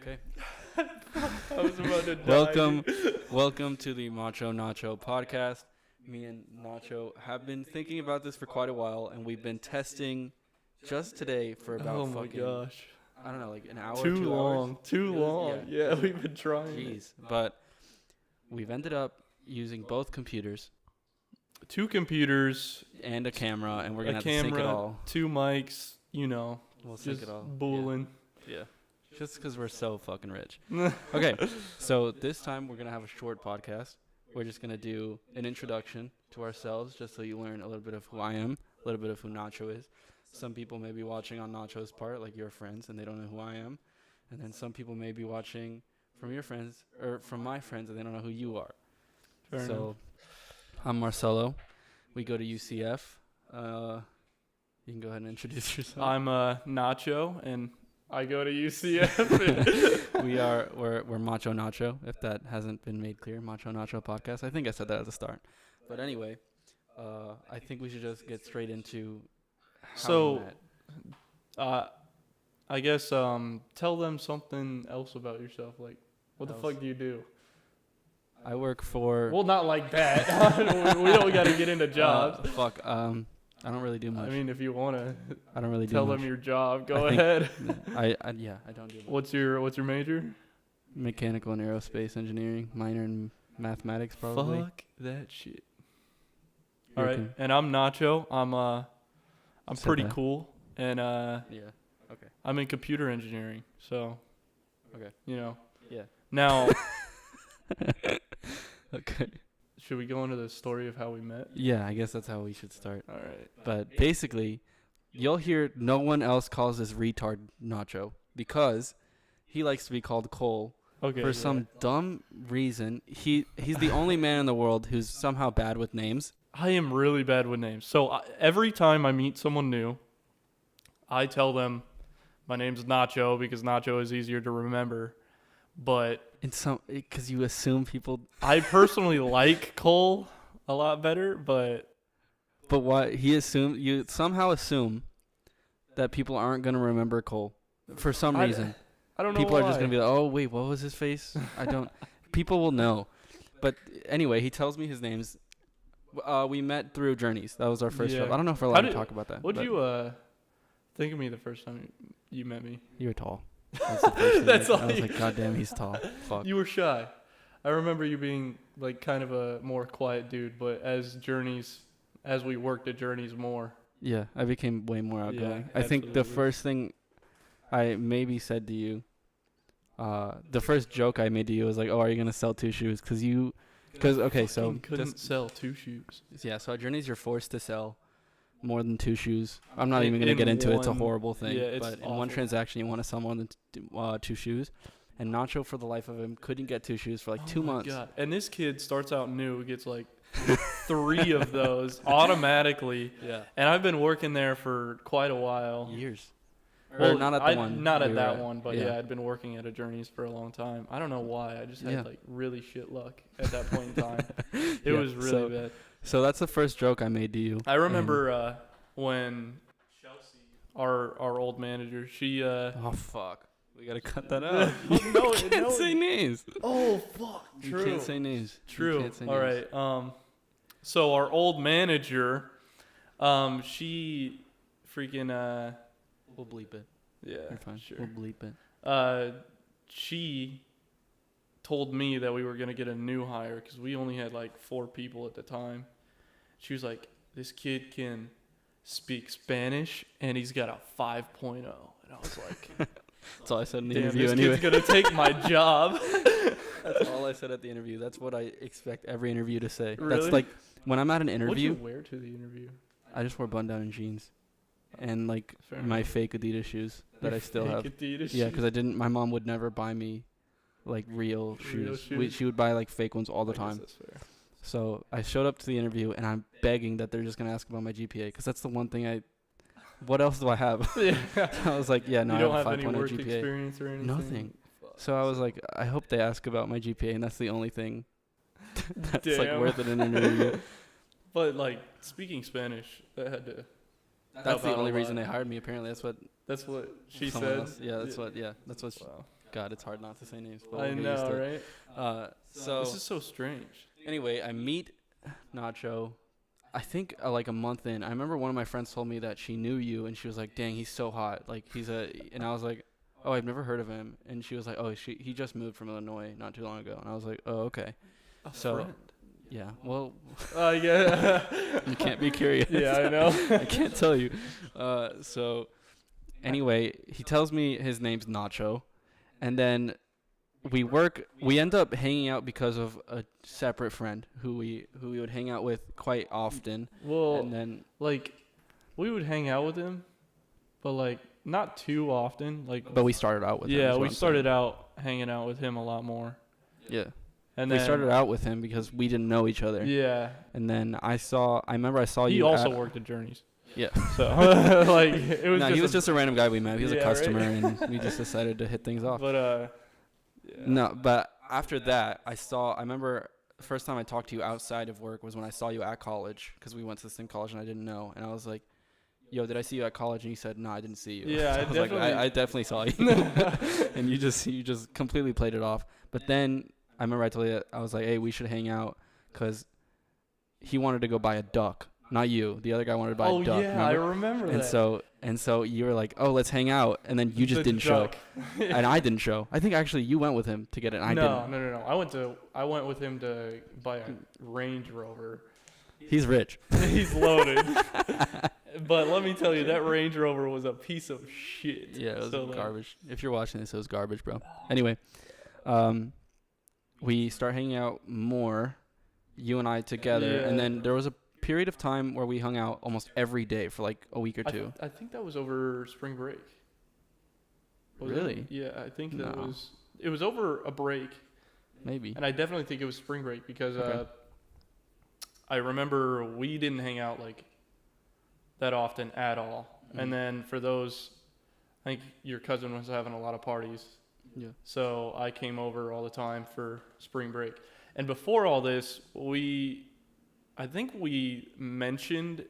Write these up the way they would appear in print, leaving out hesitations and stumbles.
Okay. I was about to die. Welcome to the Macho Nacho podcast. Me and Nacho have been thinking about this for quite a while, and we've been testing just today for about Oh my gosh. I don't know, like an hour, Too 2 long. hours. Too long. Yeah, it's- we've been trying. Jeez, but we've ended up using both computers 2 computers, and a camera, and we're a gonna have to sync it camera, all. 2 mics, We'll sync just it all. booling. Yeah. Just because we're so fucking rich. Okay, so this time we're going to have a short podcast. We're just going to do an introduction to ourselves just so you learn a little bit of who I am, a little bit of who Nacho is. Some people may be watching on Nacho's part, like your friends, and they don't know who I am. And then some people may be watching from your friends, or from my friends, and they don't know who you are. Fair enough. I'm Marcelo. We go to UCF. You can go ahead and introduce yourself. I'm Nacho, and I go to UCF. We're Macho Nacho, if that hasn't been made clear. Macho Nacho podcast. I think I said that at the start. But anyway, I think we should just get straight into how we met. I guess tell them something else about yourself. Like, what the fuck do you do? I work for... Well, not like that. we don't got to get into jobs. I don't really do much. I mean, if you want to I don't really do tell much. them your job, go ahead. I don't do much. What's your major? Mechanical and aerospace engineering, minor in mathematics probably. Fuck that shit. You All right, reckon? and I'm Nacho. I'm Said pretty that. cool, and Yeah. Okay. I'm in computer engineering. So, Okay. Yeah. Now, Okay. should we go into the story of how we met? Yeah, I guess that's how we should start. All right. But basically, you'll hear no one else calls this retard Nacho because he likes to be called Cole. Okay. For some dumb reason, he's the only man in the world who's somehow bad with names. I am really bad with names. So every time I meet someone new, I tell them my name's Nacho because Nacho is easier to remember. But Because you assume people... I personally like Cole a lot better, but why? You somehow assume that people aren't going to remember Cole for some reason. I don't know People why. are just going to be like, oh, wait, what was his face? I don't... People will know. But anyway, he tells me his name's... we met through Journeys. That was our first job. I don't know if we're allowed to talk about that. What'd you think of me the first time you met me? You were tall. That's the first thing. That's all I was like, God damn, he's tall. Fuck. You were shy. I remember you being like kind of a more quiet dude, but as we worked at Journeys more. Yeah, I became way more outgoing. Yeah, I think the absolutely. first thing I maybe said to you, the first joke I made to you was like, oh, are you going to sell 2 shoes? Okay, so couldn't sell 2 shoes. Yeah, so at Journeys, you're forced to sell more than 2 shoes. I'm not even going to get into it. It's a horrible thing. Yeah, it's but in awful. one transaction, you want to sell more than 2 shoes. And Nacho, for the life of him, couldn't get 2 shoes for like 2 months. God. And this kid starts out new, gets like 3 of those automatically. Yeah. And I've been working there for quite a while. Years. Well, Or not at the one. Not we at were that one, but yeah. yeah, I'd been working at a Journeys for a long time. I don't know why. I just had Yeah. like really shit luck at that point in time. It Yeah, was really bad. So that's the first joke I made to you. I remember when Chelsea, our old manager, she Oh, fuck. We got to cut that out. no, You can't say names. Oh fuck. True. You can't say names. You True. can't say All names. right. So our old manager, she freaking We'll bleep it. yeah, You're fine. sure. We'll bleep it. She told me that we were gonna get a new hire because we only had like 4 people at the time. She was like, "This kid can speak Spanish and he's got a 5.0," and I was like, That's all I said in the "Damn, interview this anyway. kid's gonna take my job." That's all I said at the interview. That's what I expect every interview to say. Really? That's like when I'm at an What'd interview, you wear to the interview? I just wore button-down and jeans and like Fair my enough. fake Adidas shoes that Your I still fake have. Adidas Yeah, shoes? because I didn't. My mom would never buy me like real shoes. She would buy like fake ones all the I guess time. that's fair. So I showed up to the interview and I'm begging that they're just gonna ask about my GPA because that's the one thing I. What else do I have? Yeah. I was like, yeah, no, You don't I have have a any 5.0 work GPA. experience or anything? Nothing. Fuck. So I was like, I hope they ask about my GPA, and that's the only thing that's like Damn. worth it in an interview. But like speaking Spanish, that had to. That's help the out a only reason lot. they hired me. Apparently, that's what That's what she someone said. else- Yeah, that's what. Yeah, that's what. Wow. God, it's hard not to say names. But I we'll get used know, to it. right? So This is so strange. anyway, I meet Nacho. I think like a month in. I remember one of my friends told me that she knew you, and she was like, "Dang, he's so hot." Like and I was like, "Oh, I've never heard of him." And she was like, "Oh, he just moved from Illinois not too long ago." And I was like, "Oh, okay." A So friend. yeah, well, Yeah. you can't be curious. Yeah, I know. I can't tell you. So anyway, he tells me his name's Nacho, and then we end up hanging out because of a separate friend who we would hang out with quite often. Well, And then like, we would hang out with him, but like not too often. Like, but we started out with him. yeah, is what we I'm started out hanging out with him a lot more. saying. Yeah. And We then started out with him because we didn't know each other. Yeah. And then I remember I saw He you also at, worked at Journeys. Yeah. So like it was. No, just he was just a random guy we met. He was a Yeah, customer, right? and we just decided to hit things off. But yeah. No, but after that, I remember the first time I talked to you outside of work was when I saw you at college, because we went to the same college and I didn't know. And I was like, "Yo, did I see you at college?" And you said, "No, I didn't see you." Yeah, So I was like, I definitely saw you. And you just completely played it off. But then I remember I told you, I was like, "Hey, we should hang out," because he wanted to go buy a duck. Not you. The other guy wanted to buy a duck. Oh yeah, I remember? remember And that. so you were like, "Oh, let's hang out," and then you just The didn't show, duck. and I didn't show. I think actually you went with him to get it. And I didn't. No. I went with him to buy a Range Rover. He's rich. He's loaded. But let me tell you, that Range Rover was a piece of shit. Yeah, it was So, like, garbage. If you're watching this, it was garbage, bro. Anyway, we start hanging out more, you and I together, and Yeah. then there was a period of time where we hung out almost every day for like a week or two. I think that was over spring break. Was it? Really? Yeah, I think that No. it was over a break, Maybe. and I definitely think it was spring break because Okay. I remember we didn't hang out like that often at all. Mhm. And then for those, I think your cousin was having a lot of parties, Yeah. so I came over all the time for spring break. And before all this, I think we mentioned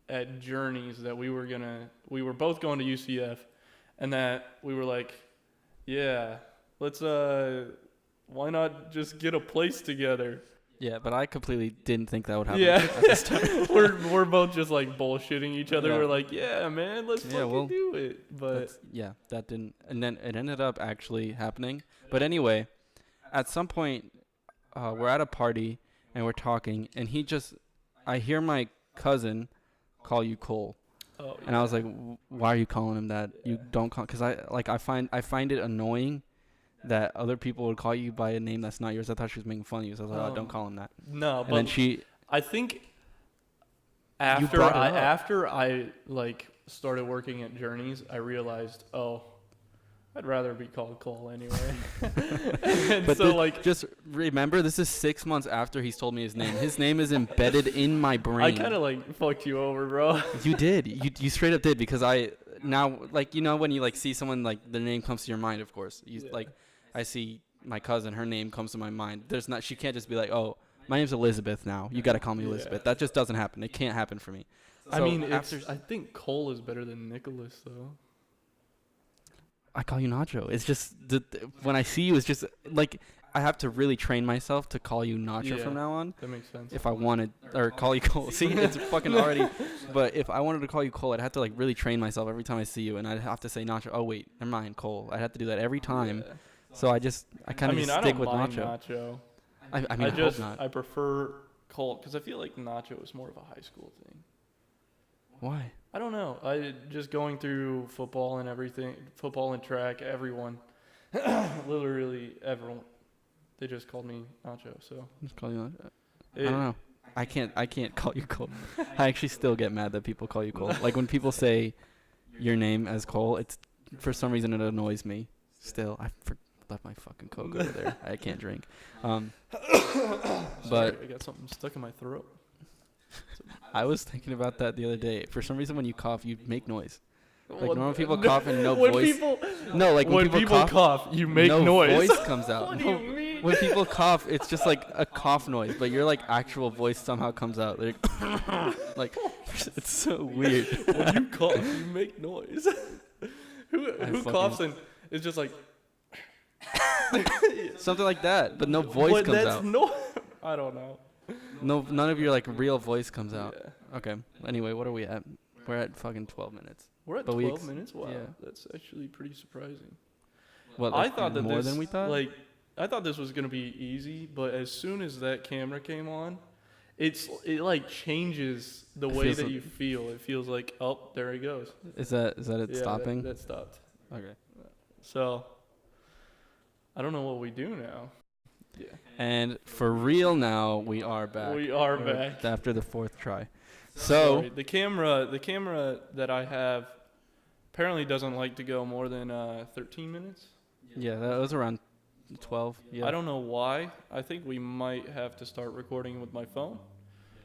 at Journeys that we were both going to UCF, and that we were like, yeah, let's why not just get a place together? Yeah, but I completely didn't think that would happen. Yeah, At this time. we're both just like bullshitting each other. Yeah. We're like, yeah, man, let's Yeah, fucking well, do it. But That didn't, and then it ended up actually happening. But anyway, at some point, we're at a party and we're talking, and I hear my cousin call you Cole, oh, and I was like, why are you calling him that? You don't call, because I find it annoying that other people would call you by a name that's not yours. I thought she was making fun of you, so I was like, oh, don't call him that. no, And but then I think brought it up. after I like started working at Journeys, I realized, oh, I'd rather be called Cole anyway. And but so like just remember, this is 6 months after he's told me his name. His name is embedded in my brain. I kind of like fucked you over, bro. You did. You straight up did, because I now, like, you know when you like see someone, like their name comes to your mind, of course. Yeah. Like I see my cousin, her name comes to my mind. She can't just be like, "Oh, my name's Elizabeth now. You got to call me Elizabeth." Yeah. That just doesn't happen. It can't happen for me. I So mean, after I think Cole is better than Nicholas though. I call you Nacho. It's just when I see you, it's just like I have to really train myself to call you Nacho Yeah. from now on. That makes sense. If I wanted, or call you Cole. See, it's fucking already. But if I wanted to call you Cole, I'd have to like really train myself every time I see you, and I'd have to say Nacho. Oh wait, never mind, Cole. I'd have to do that every time. Yeah. So I kind of I stick don't with mind Nacho. Nacho. I mean, I hope not. I prefer Cole because I feel like Nacho is more of a high school thing. Why? I don't know. I just going through football and everything, football and track. Everyone, literally everyone, they just called me Nacho. So Just call you Nacho. I don't know. I can't call you Cole. I actually still get mad that people call you Cole. Like when people say your name as Cole, it's for some reason it annoys me. Still, left my fucking Coke over there. I can't drink. Sorry, But I got something stuck in my throat. I was thinking about that the other day. For some reason, when you cough, you make noise. Like What- normal people cough and no when voice. People, No, like when people cough, you make no noise. voice comes out. What do you mean? When people cough, it's just like a cough noise, but your like actual voice somehow comes out. Like it's so weird. When you cough, you make noise. Who fucking- coughs and is just like Something like that, but no voice comes that's out. no. I don't know. No, none of your like real voice comes out. Yeah. Okay. Anyway, what are we at? We're at fucking 12 minutes. We're at But 12 minutes. Wow, yeah. that's actually pretty surprising. What? I Like thought that more this, than we thought. like, I thought this was gonna be easy, but as soon as that camera came on, it like changes the way feels that a- you feel. It feels like, oh, there he goes. Is that it Yeah, stopping? That stopped. Okay. So, I don't know what we do now. Yeah. And for real now, we are back. We are We're back. after the 4th try. So Sorry, the camera that I have apparently doesn't like to go more than 13 minutes. yeah, that was around 12. Yeah. I don't know why. I think we might have to start recording with my phone.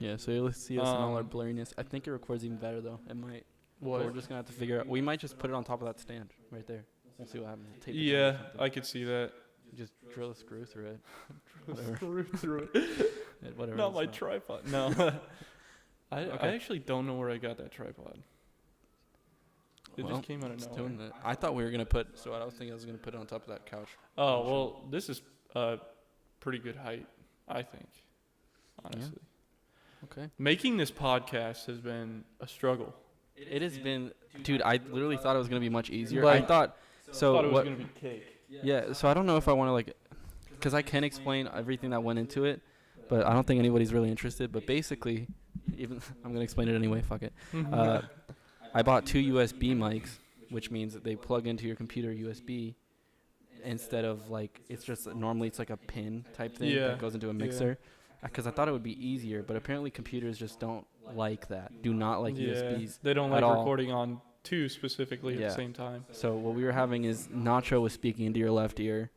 Yeah, so you'll see us in all our Um, blurriness. I think it records even better though. It might. But What? we're just gonna have to figure out. We might just put it on top of that stand right there. We'll see what happens. We'll tape it down or Yeah, something. I could see that. Just drill a screw through it. Whatever. Screw through it. Yeah, whatever. Not it's my tripod. No. I Okay. actually don't know where I got that tripod. It Well, just came out of Just nowhere. doing it. I thought we were gonna put. So I was thinking I was gonna put it on top of that couch. Oh, well, this is pretty good height, I think. Honestly. Okay. Making this podcast has been a struggle. It has been, dude. I literally thought it was gonna be much easier. Like, I thought. So I thought it was what? going to be cake. Yeah. So I don't know if I want to like, because I can explain everything that went into it, but I don't think anybody's really interested. But basically, even I'm gonna explain it anyway. Fuck it. I bought 2 USB mics, which means that they plug into your computer USB instead of like it's just normally it's like a pin type thing Yeah, that goes into a yeah. mixer. Because I thought it would be easier, but apparently computers just don't like that. Do not like USBs. They don't at like all. recording on two specifically at Yeah. the same time. So what we were having is Nacho was speaking into your left ear,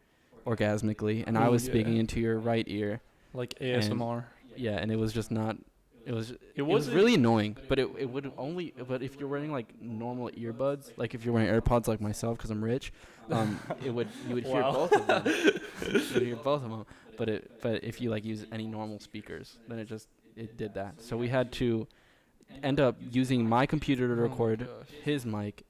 orgasmically, and I Ooh, was yeah. speaking into your right ear. Like ASMR. Yeah, and it was just not. It was wasn't- really annoying, but it would only. But if you're wearing like normal earbuds, like if you're wearing AirPods like myself, because I'm rich, you would hear Wow. both of them. You would hear both of them. But if you like use any normal speakers, then it did that. So we had to end up using my computer to Oh my record gosh. his mic,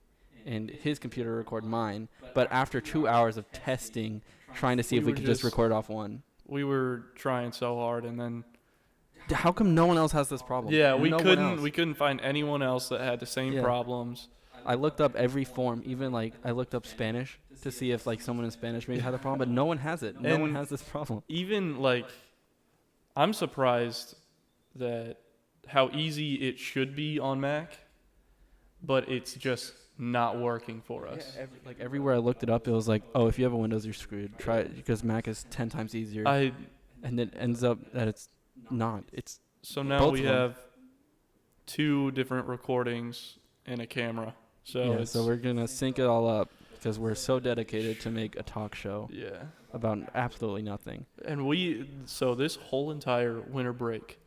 and his computer to record mine. But after 2 hours of testing, trying to see if we were could just just- record off one. We were trying so hard, and then How come no one else has this problem? yeah, we No one couldn't else. we couldn't find anyone else that had the same Yeah. problems. I looked up every form, even like I looked up Spanish to see if like someone in Spanish maybe had the problem, but no one has it. No one And- has this problem. Even like, I'm surprised that how easy it should be on Mac, but it's just not working for us. Like everywhere I looked it up, it was like, oh, if you have a Windows, you're screwed. Try it because Mac is 10 times easier, and it ends up that it's not. It's So now Both we of 'em. have 2 different recordings and a camera. So so we're gonna sync it all up because we're so dedicated to make a talk show yeah. about absolutely nothing. And so this whole entire winter break,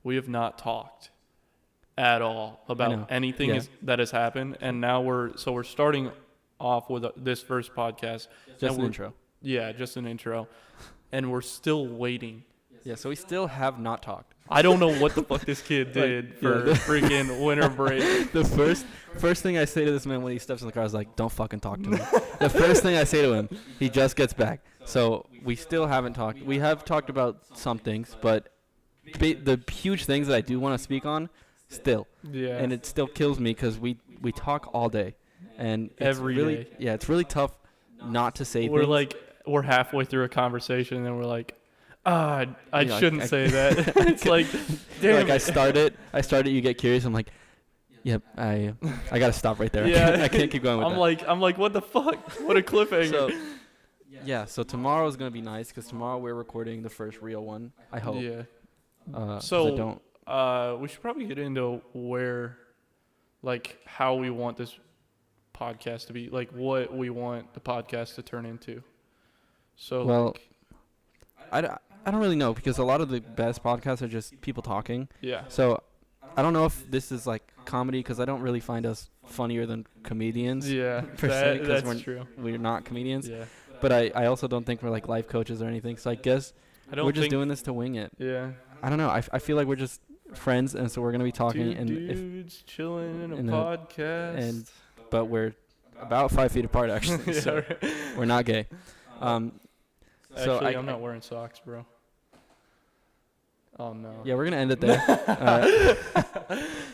we have not talked at all know. about anything Yeah. that has happened. And now we're starting off with this first podcast. Just And an we're- intro. Yeah, just an intro. And we're still waiting. Yeah, so we still have not talked. I don't know what the fuck this kid did for yeah. freaking winter break. The first thing I say to this man when he steps in the car is like, don't fucking talk to me. The first thing I say to him, he just gets back. So we still haven't talked. We have talked about some things, but the huge things that I do want to speak on, still. Yeah. And it still kills me because we talk all day. And it's Every really, day. Yeah, it's really tough not to say things. We're halfway through a conversation and we're like, I You know, shouldn't I- say that. It's like, damn Like it. I started, you get curious. I'm like, yep, I got to stop right there. Yeah. I can't keep going with that. I'm like, what the fuck? What a cliffhanger. So, yeah, so tomorrow is going to be nice because tomorrow we're recording the first real one, I hope. yeah. 'Cause So- I don't. We should probably get into how we want this podcast to be, like what we want the podcast to turn into. So, Well, I don't really know because a lot of the best podcasts are just people talking. yeah. So I don't know if this is like comedy because I don't really find us funnier than comedians. Yeah, per se, 'cause that's we're- true. We're not comedians. Yeah. But I also don't think we're like life coaches or anything. So I guess I don't we're just think, doing this to wing it. yeah. I don't know. I feel like we're just friends, and so we're gonna be talking. Two and if, dudes chilling in a in a- podcast. but we're about 5 feet apart actually. Yeah, So right. we're not gay. So Actually, I'm not wearing socks, bro. Oh no. Yeah, we're gonna end it there.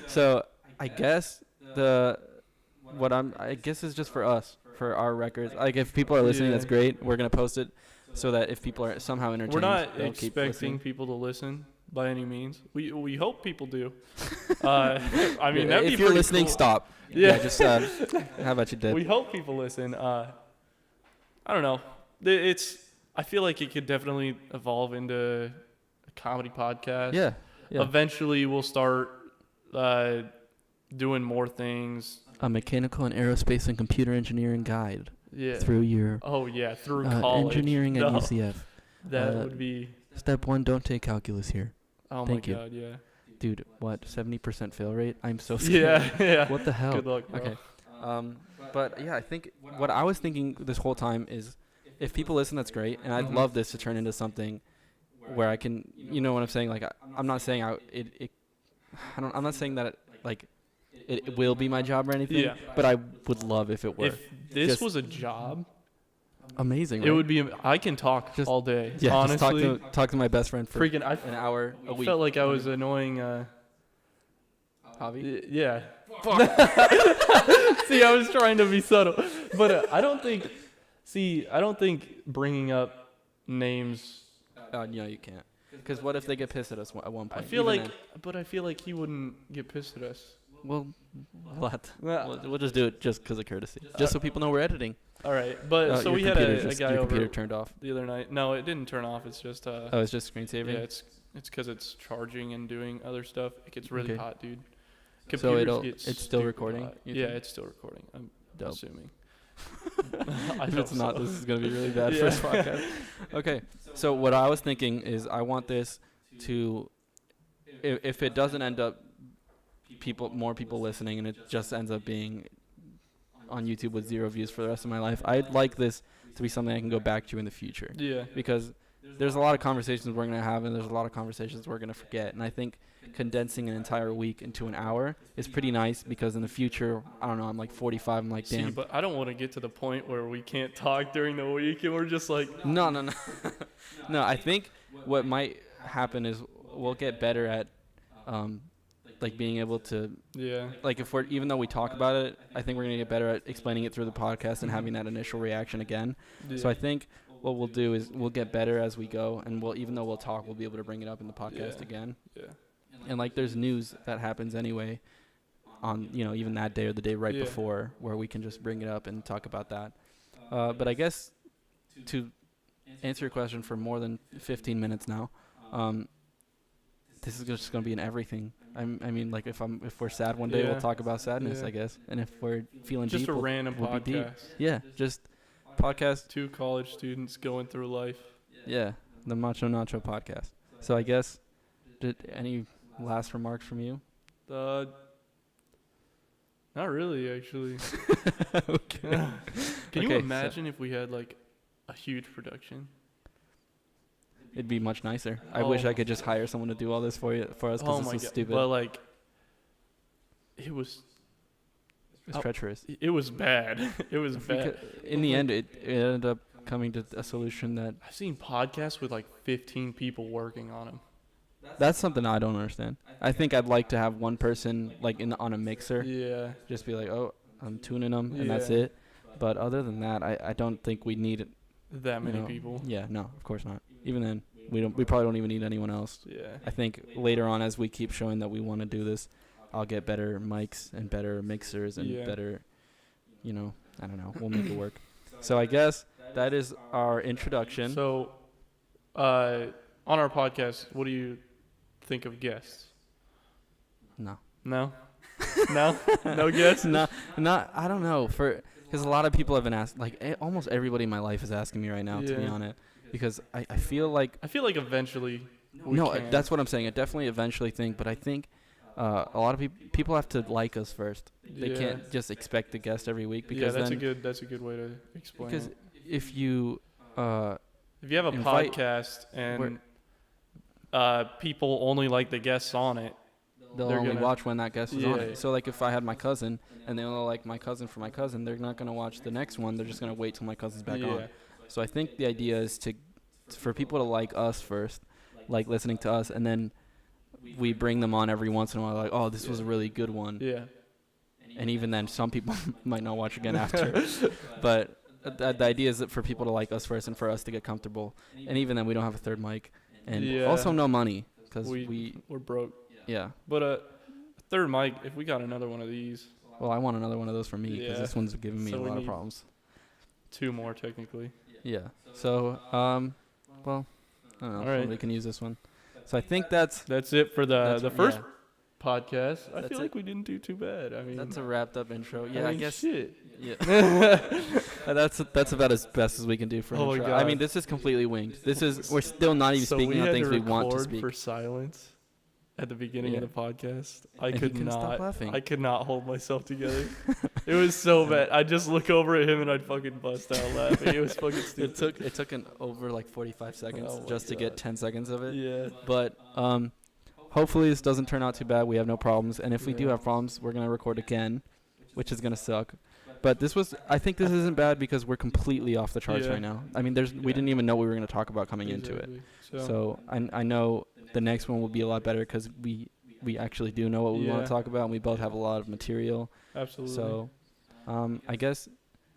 So I guess I guess is just for us, for our records. Like if people are listening, that's great. We're gonna post it so that if people are somehow entertained, We're not they'll keep expecting listening. people to listen by any means. We hope people do. I mean, that'd be if you're pretty listening, cool. stop. Yeah. Just how about you did? We hope people listen. I don't know. I feel like it could definitely evolve into a comedy podcast. Yeah. Eventually, we'll start doing more things. A mechanical and aerospace and computer engineering guide through your through college. engineering at UCF. That would be. Step 1, don't take calculus here. Oh Thank my you. God, yeah. Dude, what, 70% fail rate? I'm so scared. Yeah. What the hell? Good luck, bro. Okay. But yeah, I think what I was thinking this whole time is if people listen, that's great. And I'd love this to turn into something where I can, you know what I'm saying? Like, I'm not saying I'm not saying that it will be my job or anything. Yeah. But I would love if it were. If this was a job, amazing. it right? would be. I can talk Just- all day. Yeah, honestly, just talk to my best friend for freaking. I an hour a week. felt like I was annoying. Javi? Yeah. See, I was trying to be subtle, but I don't think. See, I don't think bringing up names. You can't. Because what if they get pissed at us at one point? I feel Even like, but I feel like he wouldn't get pissed at us. then, we'll just do it just because of courtesy. Just so people know we're editing. All right, but so your we had a computer guy your over computer turned off. the other night. No, it didn't turn off. It's just Oh, it's just screensaver? yeah, it's because it's charging and doing other stuff. It gets really Okay. hot, dude. So Computers get it's still stupid recording? hot. you Yeah, think? it's still recording. I'm Dope. assuming. If it's not, this is going to be really bad Yeah. for this podcast. Okay, so what I was thinking is I want this to, if it doesn't end up more people listening and it just ends up being on YouTube with 0 views for the rest of my life, I'd like this to be something I can go back to in the future. Yeah. Because there's a lot of conversations we're going to have and there's a lot of conversations we're going to forget. And I think condensing an entire week into an hour is pretty nice because in the future, I don't know, I'm like 45, I'm like, damn. See, but I don't want to get to the point where we can't talk during the week and we're just like. No. No, I think what might happen is we'll get better at like being able to, Yeah. like if we're, even though we talk about it, I think we're going to get better at explaining it through the podcast and having that initial reaction again. Yeah. So I think what we'll do is we'll get better as we go, and even though we'll talk, we'll be able to bring it up in the podcast again. Yeah. And like there's news that happens anyway on, even that day or the day right before where we can just bring it up and talk about that. But I guess to answer your question for more than 15 minutes now, this is just going to be in everything. I mean, like if we're sad one day, Yeah. we'll talk about sadness, Yeah. I guess. And if we're feeling Just deep, a random we'll be deep. podcast. Yeah, just podcast. 2 college students going through life. Yeah, the Macho Nacho podcast. So I guess, any last remarks from you? Not really, actually. Okay. Can you Okay, imagine if we had like a huge production? It'd be much nicer. I wish I could just hire someone to do all this for us because Oh this my is god! stupid. But like, it was It's treacherous. it was bad. It was bad. In the end, it ended up coming to a solution that I've seen podcasts with like 15 people working on them. that's something I don't understand. I think I'd like to have one person like on a mixer, Yeah. just be like, oh, I'm tuning them, and that's Yeah. it. But other than that, I don't think we need That many people. Yeah, no, of course not. Even then, we probably don't even need anyone else. Yeah. I think later on, as we keep showing that we want to do this, I'll get better mics and better mixers and better, I don't know. We'll make it work. So I guess that is our introduction. So, on our podcast, what do you think of guests? No. No? No? No guests? No, I don't know. Because a lot of people have been asked, like almost everybody in my life is asking me right now, to be Yeah. honest. Because I feel like. I feel like eventually we No, can. that's what I'm saying. I definitely eventually think, but I think a lot of people have to like us first. They can't just expect the guest every week because that's then, a good way to explain because it. if you If you have a invite- podcast and people only like the guests on it, they'll they're only gonna- watch when that guest is on Yeah. it. So like if I had my cousin and they only like my cousin for my cousin, they're not gonna watch the next one. They're just gonna wait till my cousin's back on. So I think the idea is for people to like us first, like listening to us, and then we bring them on every once in a while, like, oh, this was a really good one. Yeah. And even then, some people might not watch again after. But the idea is that for people to like us first and for us to get comfortable. And even then, we don't have a third mic. And also no money because we're broke. Yeah. But a third mic, if we got another one of these. Well, I want another one of those for me because this one's giving me a lot of problems. 2 more, technically. Yeah. So, well, I don't know. All right. We can use this one. So I think that's it for the first podcast. I feel like we didn't do too bad. I mean, that's a wrapped up intro. Yeah, I guess. Shit. Yeah. That's about as best as we can do for an intro. I mean, this is completely winged. We're still not even speaking on things we want to speak. For silence at the beginning of the podcast. I stop laughing. I could not hold myself together. It was so bad. I just look over at him and I'd fucking bust out laughing. It was fucking stupid. It took an over like 45 seconds just to get 10 seconds of it. Yeah. But hopefully this doesn't turn out too bad. We have no problems. And if we do have problems, we're going to record again, which is going to suck. But I think this isn't bad because we're completely off the charts right now. I mean, we didn't even know what we were going to talk about coming into it. So I know the next one will be a lot better because we actually do know what we want to talk about, and we both have a lot of material. Absolutely. So I guess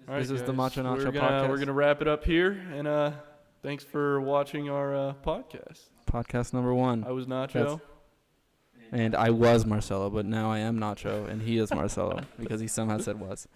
this is the Macho Nacho podcast. We're going to wrap it up here, and thanks for watching our podcast. Podcast number 1. I was Nacho. And I was Marcelo, but now I am Nacho, and he is Marcelo because he somehow said was.